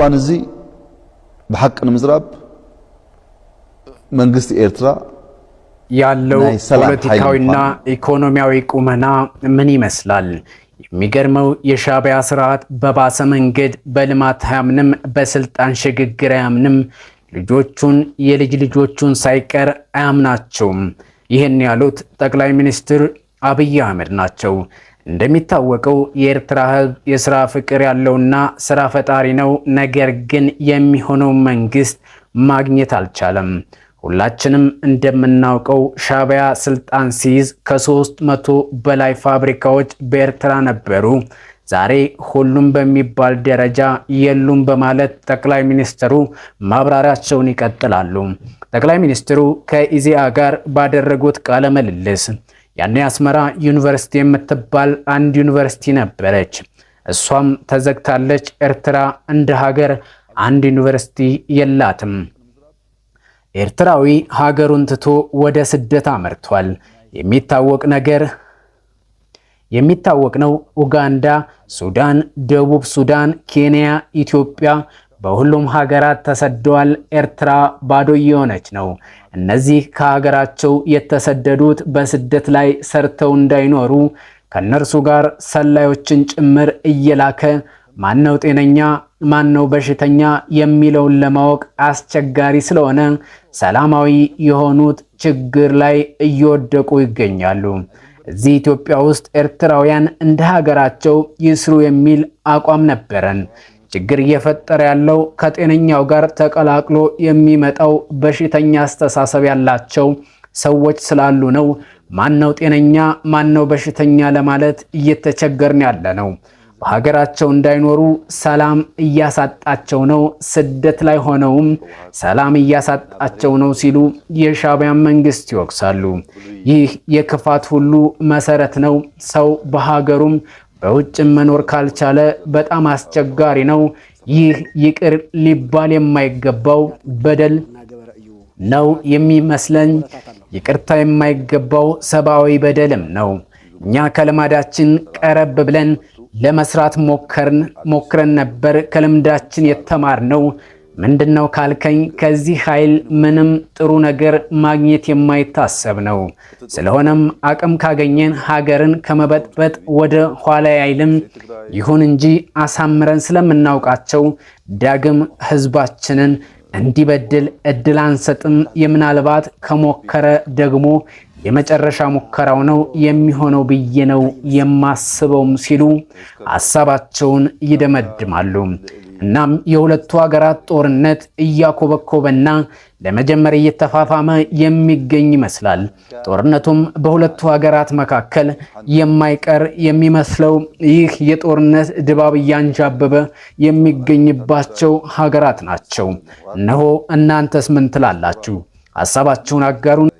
አድዋን እዚ በሐቅ ንምዝራብ መንግስት ኤርትራ ያለው ፖለቲካዊና ኢኮኖሚያዊ ቁመና ምን ይመስላል? የሚገርመው የሻዕቢያ ስርዓት በባሰ መንገድ በልማት አያምንም፣ በስልጣን ሽግግር አያምንም፣ ልጆቹን የልጅ ልጆቹን ሳይቀር አያምናቸውም። ይህን ያሉት ጠቅላይ ሚኒስትር አብይ አህመድ ናቸው። እንደሚታወቀው የኤርትራ ህዝብ የሥራ ፍቅር ያለውና ስራ ፈጣሪ ነው። ነገር ግን የሚሆነው መንግስት ማግኘት አልቻለም። ሁላችንም እንደምናውቀው ሻዕቢያ ስልጣን ሲይዝ ከ300 በላይ ፋብሪካዎች በኤርትራ ነበሩ። ዛሬ ሁሉም በሚባል ደረጃ የሉም በማለት ጠቅላይ ሚኒስትሩ ማብራሪያቸውን ይቀጥላሉ። ጠቅላይ ሚኒስትሩ ከኢዜአ ጋር ባደረጉት ቃለ ምልልስ ያኔ አስመራ ዩኒቨርሲቲ የምትባል አንድ ዩኒቨርሲቲ ነበረች፣ እሷም ተዘግታለች። ኤርትራ እንደ ሀገር አንድ ዩኒቨርሲቲ የላትም። ኤርትራዊ ሀገሩን ትቶ ወደ ስደት አመርቷል። የሚታወቅ ነው። ኡጋንዳ፣ ሱዳን፣ ደቡብ ሱዳን፣ ኬንያ፣ ኢትዮጵያ በሁሉም ሀገራት ተሰደዋል። ኤርትራ ባዶ የሆነች ነው። እነዚህ ከሀገራቸው የተሰደዱት በስደት ላይ ሰርተው እንዳይኖሩ ከነርሱ ጋር ሰላዮችን ጭምር እየላከ ማነው ጤነኛ ማነው በሽተኛ የሚለውን ለማወቅ አስቸጋሪ ስለሆነ ሰላማዊ የሆኑት ችግር ላይ እየወደቁ ይገኛሉ። እዚህ ኢትዮጵያ ውስጥ ኤርትራውያን እንደ ሀገራቸው ይስሩ የሚል አቋም ነበረን። ችግር እየፈጠረ ያለው ከጤነኛው ጋር ተቀላቅሎ የሚመጣው በሽተኛ አስተሳሰብ ያላቸው ሰዎች ስላሉ ነው። ማነው ጤነኛ ማነው በሽተኛ ለማለት እየተቸገርን ያለ ነው። በሀገራቸው እንዳይኖሩ ሰላም እያሳጣቸው ነው። ስደት ላይ ሆነውም ሰላም እያሳጣቸው ነው ሲሉ የሻዕቢያ መንግስት ይወቅሳሉ። ይህ የክፋት ሁሉ መሰረት ነው። ሰው በሀገሩም በውጭም መኖር ካልቻለ በጣም አስቸጋሪ ነው። ይህ ይቅር ሊባል የማይገባው በደል ነው የሚመስለኝ። ይቅርታ የማይገባው ሰብአዊ በደልም ነው። እኛ ከልማዳችን ቀረብ ብለን ለመስራት ሞክረን ነበር። ከልምዳችን የተማርነው ምንድነው ካልከኝ ከዚህ ኃይል ምንም ጥሩ ነገር ማግኘት የማይታሰብ ነው። ስለሆነም አቅም ካገኘን ሀገርን ከመበጥበጥ ወደ ኋላ አይልም። ይሁን እንጂ አሳምረን ስለምናውቃቸው ዳግም ህዝባችንን እንዲበድል እድል አንሰጥም። የምናልባት ከሞከረ ደግሞ የመጨረሻ ሙከራው ነው የሚሆነው ብዬ ነው የማስበውም ሲሉ ሐሳባቸውን ይደመድማሉ። እናም የሁለቱ ሀገራት ጦርነት እያኮበኮበና ለመጀመር እየተፋፋመ የሚገኝ ይመስላል። ጦርነቱም በሁለቱ ሀገራት መካከል የማይቀር የሚመስለው ይህ የጦርነት ድባብ እያንዣበበ የሚገኝባቸው ሀገራት ናቸው። እነሆ እናንተስ ምን ትላላችሁ? ሐሳባችሁን አጋሩን።